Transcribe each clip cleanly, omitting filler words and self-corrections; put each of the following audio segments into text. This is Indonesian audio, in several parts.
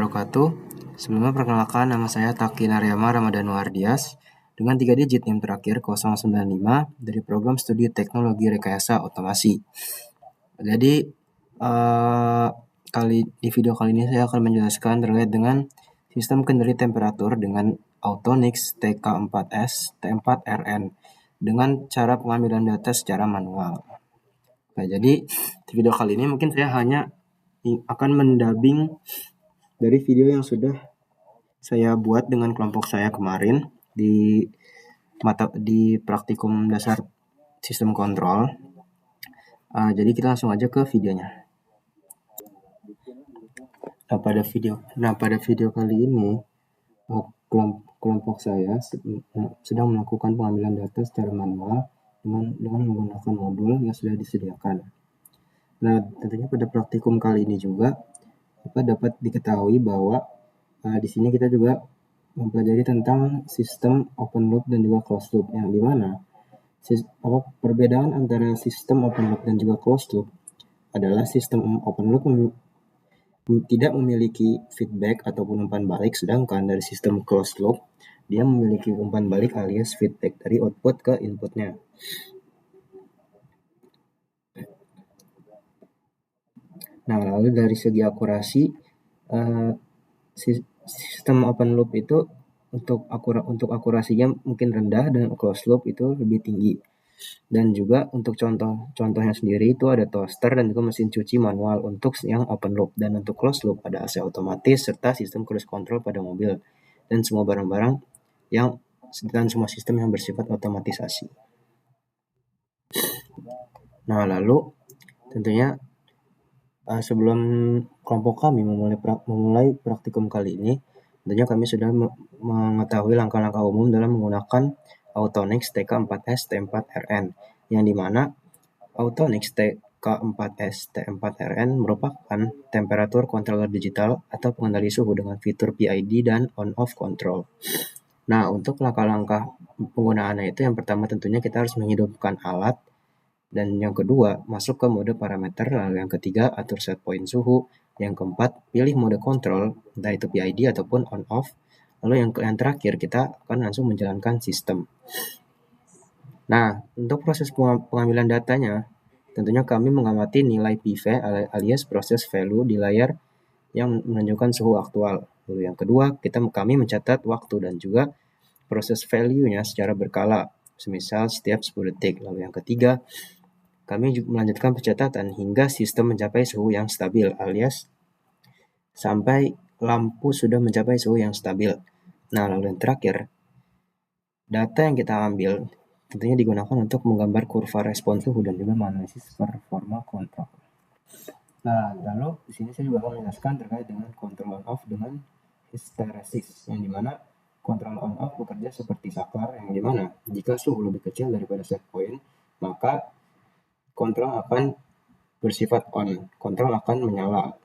wabarakatuh. Sebelumnya perkenalkan, nama saya Taki Naryama Ramadan Wardias dengan 3 digit NIM terakhir 095 dari program studi teknologi rekayasa otomasi. Jadi di video kali ini saya akan menjelaskan terkait dengan sistem kendali temperatur dengan Autonix TK4S T4RN dengan cara pengambilan data secara manual. Nah, jadi di video kali ini mungkin saya hanya akan mendubbing dari video yang sudah saya buat dengan kelompok saya kemarin di praktikum dasar sistem kontrol. Jadi kita langsung aja ke videonya. Nah, pada video kali ini kelompok saya sedang melakukan pengambilan data secara manual dengan menggunakan modul yang sudah disediakan. Nah, tentunya pada praktikum kali ini juga dapat diketahui bahwa di sini kita juga mempelajari tentang sistem open loop dan juga closed loop, yang dimana perbedaan antara sistem open loop dan juga closed loop adalah sistem open loop tidak memiliki feedback ataupun umpan balik, sedangkan dari sistem closed loop dia memiliki umpan balik alias feedback dari output ke inputnya. Nah, lalu dari segi akurasi, sistem open loop itu untuk akurasinya mungkin rendah dan closed loop itu lebih tinggi. Dan juga untuk contohnya sendiri itu ada toaster dan juga mesin cuci manual untuk yang open loop, dan untuk closed loop ada AC otomatis serta sistem cruise control pada mobil dan semua barang-barang dan semua sistem yang bersifat otomatisasi. Nah, lalu tentunya sebelum kelompok kami memulai praktikum kali ini, tentunya kami sudah mengetahui langkah-langkah umum dalam menggunakan Autonix TK4S T4RN, yang dimana Autonix TK4S T4RN merupakan temperatur controller digital atau pengendali suhu dengan fitur PID dan on-off control. Nah, untuk langkah-langkah penggunaannya itu, yang pertama tentunya kita harus menghidupkan alat, dan yang kedua masuk ke mode parameter, lalu yang ketiga atur set point suhu, yang keempat pilih mode kontrol entah itu PID ataupun on off, lalu yang terakhir kita akan langsung menjalankan sistem. Nah, untuk proses pengambilan datanya tentunya kami mengamati nilai PV alias proses value di layar yang menunjukkan suhu aktual. Lalu yang kedua kami mencatat waktu dan juga proses value-nya secara berkala, semisal setiap 10 detik. Lalu yang ketiga kami juga melanjutkan pencatatan hingga sistem mencapai suhu yang stabil alias sampai lampu sudah mencapai suhu yang stabil. Nah, lalu yang terakhir, data yang kita ambil tentunya digunakan untuk menggambar kurva respon suhu dan juga menganalisis performa kontrol. Nah, lalu di sini saya juga akan menjelaskan terkait dengan control on off dengan hysteresis, yang dimana control on off bekerja seperti saklar, yang dimana jika suhu lebih kecil daripada set point, maka kontrol akan bersifat on, kontrol akan menyala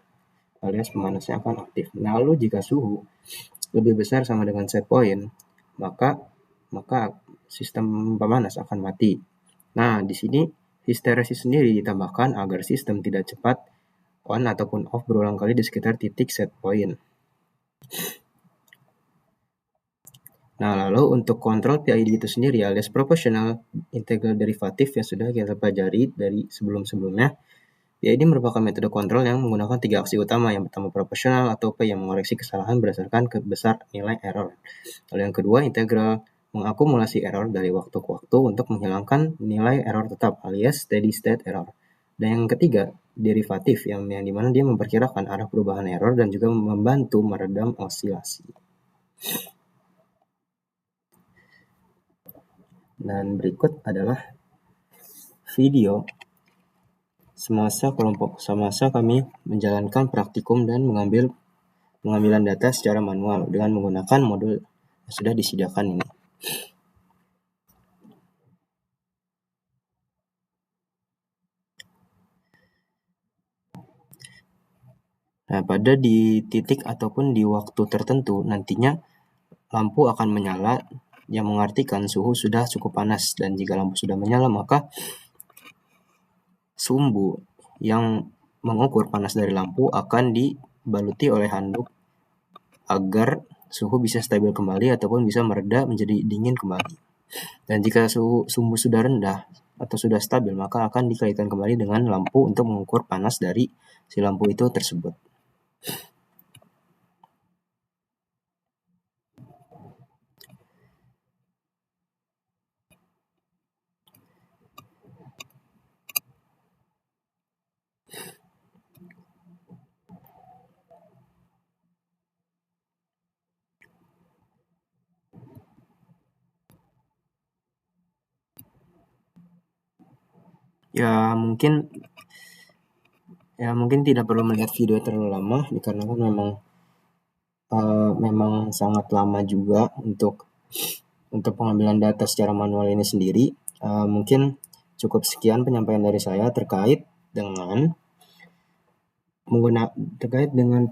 alias pemanasnya akan aktif. Nah, lalu jika suhu lebih besar sama dengan set point, maka sistem pemanas akan mati. Nah, di sini hysteresis sendiri ditambahkan agar sistem tidak cepat on ataupun off berulang kali di sekitar titik set point. Nah, lalu untuk kontrol PID itu sendiri alias proportional integral derivative yang sudah kita pelajari dari sebelum-sebelumnya, PID merupakan metode kontrol yang menggunakan 3 aksi utama. Yang pertama proporsional atau P yang mengoreksi kesalahan berdasarkan besar nilai error. Lalu yang kedua integral mengakumulasi error dari waktu ke waktu untuk menghilangkan nilai error tetap alias steady state error. Dan yang ketiga derivatif yang dimana dia memperkirakan arah perubahan error dan juga membantu meredam osilasi. Dan berikut adalah video semasa kami menjalankan praktikum dan pengambilan data secara manual dengan menggunakan modul yang sudah disediakan ini. Nah, pada di titik ataupun di waktu tertentu nantinya lampu akan menyala, yang mengartikan suhu sudah cukup panas, dan jika lampu sudah menyala maka sumbu yang mengukur panas dari lampu akan dibaluti oleh handuk agar suhu bisa stabil kembali ataupun bisa mereda menjadi dingin kembali. Dan jika suhu sudah rendah atau sudah stabil, maka akan dikaitkan kembali dengan lampu untuk mengukur panas dari si lampu itu tersebut. Ya mungkin tidak perlu melihat video terlalu lama dikarenakan memang sangat lama juga untuk pengambilan data secara manual ini sendiri. Mungkin cukup sekian penyampaian dari saya terkait dengan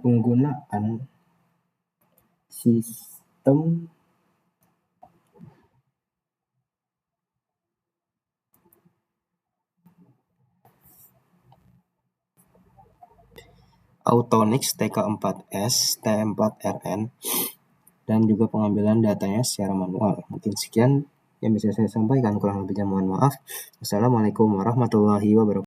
penggunaan sistem Autonix TK4S, T4RN, dan juga pengambilan datanya secara manual. Mungkin sekian yang bisa saya sampaikan, kurang lebihnya mohon maaf. Wassalamualaikum warahmatullahi wabarakatuh.